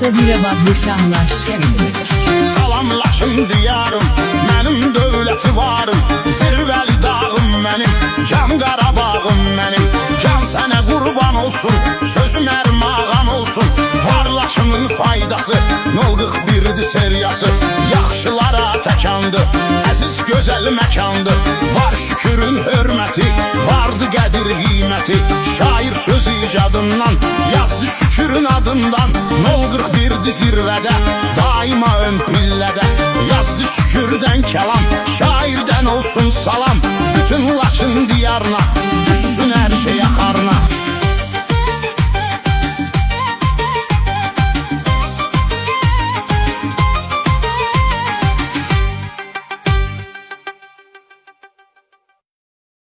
Sabire Badlı Şahlar. Salam Laçın diyarım, mənim dövləti varım. Zirvəli dağım mənim, can Qarabağım mənim. Can sənə qurban olsun, sözüm ərmağan olsun. Var Laçının faydası, Nolqıq birdi seriyası. Yaxşılara təkandı, əziz gözəl məkandı. Var şükürün hörməti, vardı qədir qiyməti. Şair söz icadından, yazdı şükürün adından. Nolqıq birdi zirvədə, daima ön pillədə. Yazdı şükürdən kəlam, şairdən olsun salam. Bütün Laçın diyarına, düşsün hər şey axarına.